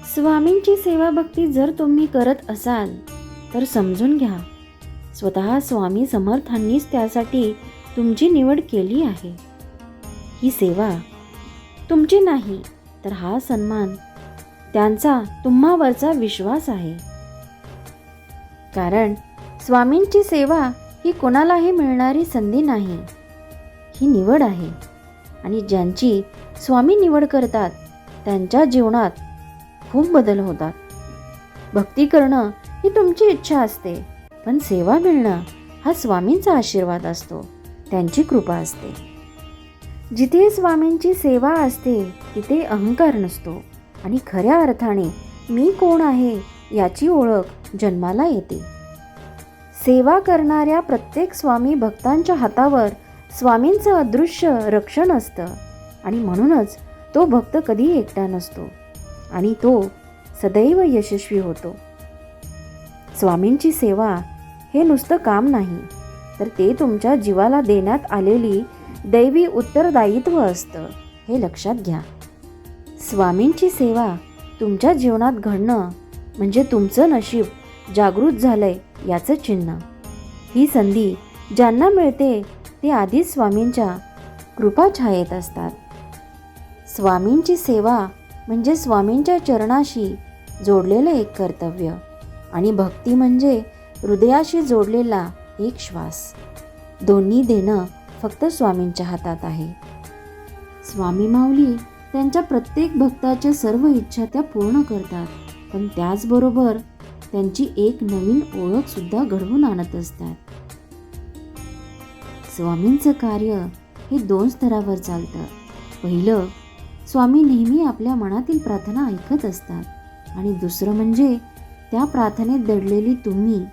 स्वामींची सेवा भक्ती जर तुम्ही करत असाल तर समजून घ्या, स्वतः स्वामी समर्थांनीच त्यासाठी तुमची निवड केली आहे. ही सेवा तुमची नाही, तर हा सन्मान त्यांचा तुम्हावरचा विश्वास आहे. कारण स्वामींची सेवा ही कोणालाही मिळणारी संधी नाही, ही निवड आहे. आणि ज्यांची स्वामी निवड करतात त्यांच्या जीवनात खूप बदल होतात. भक्ती करणं ही तुमची इच्छा असते, पण सेवा मिळणं हा स्वामींचा आशीर्वाद असतो, त्यांची कृपा असते. जिथे स्वामींची सेवा असते तिथे अहंकार नसतो आणि खऱ्या अर्थाने मी कोण आहे याची ओळख जन्माला येते. सेवा करणाऱ्या प्रत्येक स्वामी भक्तांच्या हातावर स्वामींचं अदृश्य रक्षण असतं आणि म्हणूनच तो भक्त कधी एकटा नसतो आणि तो सदैव यशस्वी होतो. स्वामींची सेवा हे नुसतं काम नाही, तर ते तुमच्या जीवाला देण्यात आलेली दैवी उत्तरदायित्व असतं, हे लक्षात घ्या. स्वामींची सेवा तुमच्या जीवनात घडणं म्हणजे तुमचं नशीब जागृत झालंय याचं चिन्ह. ही संधी ज्यांना मिळते ते आधीच स्वामींच्या कृपाछायेत असतात. स्वामींची सेवा म्हणजे स्वामींच्या चरणाशी जोडलेलं एक कर्तव्य आणि भक्ती म्हणजे हृदयाशी जोडलेला एक श्वास. दोन्ही देणं फक्त स्वामींच्या हातात आहे. स्वामी माऊली त्यांच्या प्रत्येक भक्ताच्या सर्व इच्छा त्या पूर्ण करतात, पण त्याचबरोबर त्यांची एक नवीन ओळख सुद्धा घडवून आणत असतात. स्वामींचं कार्य हे 2 स्तरावर चालतं. पहिलं, स्वामी नेहमी आपल्या मनातील प्रार्थना ऐकत असतात आणि दुसरं म्हणजे त्या प्रार्थनेत दडलेली तुम्ही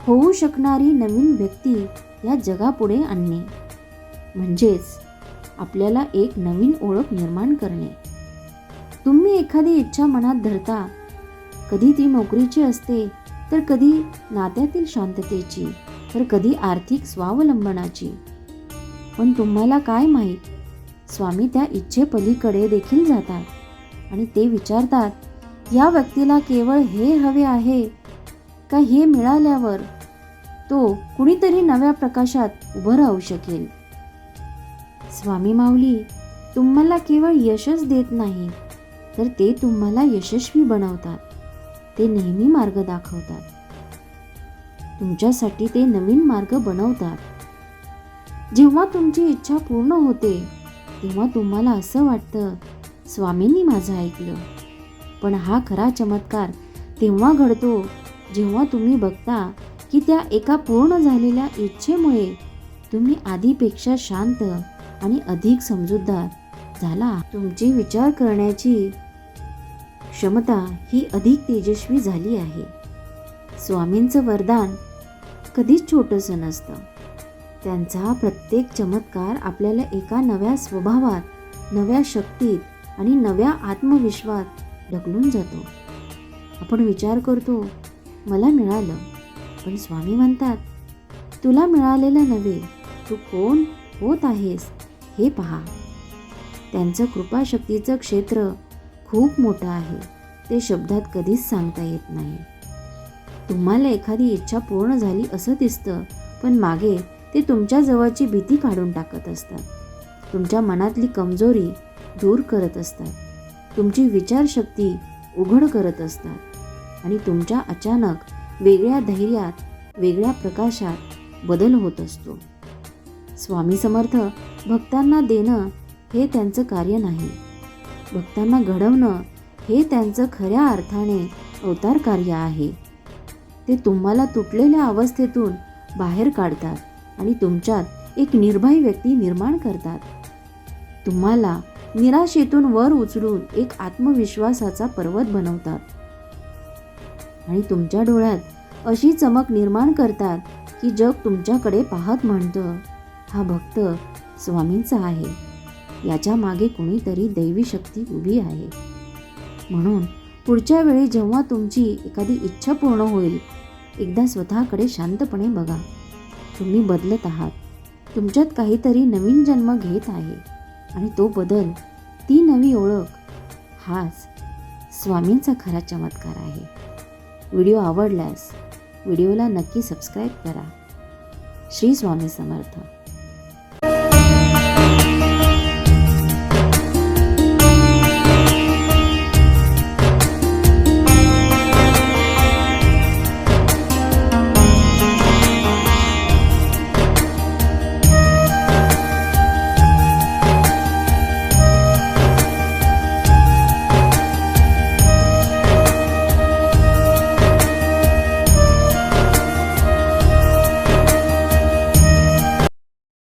होऊ शकणारी नवीन व्यक्ती या जगापुढे आणणे, म्हणजेच आपल्याला एक नवीन ओळख निर्माण करणे. तुम्ही एखादी इच्छा मनात धरता, कधी ती नोकरीची असते, तर कधी नात्यातील शांततेची, तर कधी आर्थिक स्वावलंबनाची. पण तुम्हाला काय माहीत, स्वामी त्या इच्छेपलीकडे देखील जातात आणि ते विचारतात, या व्यक्तीला केवळ हे हवे आहे का हे मिळाल्यावर तो कुणीतरी नव्या प्रकाशात उभं राहू शकेल. स्वामी माऊली तुम्हाला केवळ यशच देत नाही, तर ते तुम्हाला यशस्वी बनवतात. ते नेहमी मार्ग दाखवतात. तुमच्यासाठी ते नवीन मार्ग बनवतात. जेव्हा तुमची इच्छा पूर्ण होते तेव्हा तुम्हाला असं वाटतं, स्वामींनी माझं ऐकलं. पण हा खरा चमत्कार तेव्हा घडतो जेव्हा तुम्ही बघता की त्या एका पूर्ण झालेल्या इच्छेमुळे तुम्ही आधीपेक्षा शांत आणि अधिक समजूतदार झाला. तुमची विचार करण्याची क्षमता ही अधिक तेजस्वी झाली आहे. स्वामींचं वरदान कधीच छोटंसं नसतं. त्यांचा प्रत्येक चमत्कार आपल्याला एका नव्या स्वभावात, नव्या शक्तीत आणि नव्या आत्मविश्वासात ढकलून जातो. आपण विचार करतो, मला मिळालं, पण स्वामी म्हणतात, तुला मिळालेलं नव्हे, तू कोण होत आहेस हे पहा. त्यांचं कृपाशक्तीचं क्षेत्र खूप मोठं आहे. ते शब्दात कधीच सांगता येत नाही. तुम्हाला एखादी इच्छा पूर्ण झाली असं दिसतं, पण मागे ते तुमच्या जवळची भीती काढून टाकत असतात. तुमच्या मनातली कमजोरी दूर करत असतात. तुमची विचारशक्ती उघड करत असतात आणि तुमच्या अचानक वेगळ्या धैर्यात, वेगळ्या प्रकाशात बदल होत असतो. स्वामी समर्थ भक्तांना देणं हे त्यांचं कार्य नाही, भक्तांना घडवणं हे त्यांचं खऱ्या अर्थाने अवतार कार्य आहे. ते तुम्हाला तुटलेल्या अवस्थेतून बाहेर काढतात आणि तुमच्यात एक निर्भय व्यक्ती निर्माण करतात. तुम्हाला निराशेतून वर उचलून एक आत्मविश्वासाचा पर्वत बनवतात आणि तुमच्या डोळ्यात अशी चमक निर्माण करतात की जग तुमच्याकडे पाहत म्हणतं, हा भक्त स्वामींचा आहे, याच्या मागे कुणीतरी दैवी शक्ती उभी आहे. म्हणून पुढच्या वेळी जेव्हा तुमची एखादी इच्छा पूर्ण होईल, एकदा स्वतःकडे शांतपणे बघा. तुम्ही बदलत आहात. तुमच्यात काहीतरी नवीन जन्म घेत आहे आणि तो बदल, ती नवी ओळख, हाच स्वामींचा खरा चमत्कार आहे. व्हिडिओ आवडल्यास व्हिडिओला नक्की सबस्क्राईब करा. श्री स्वामी समर्थ.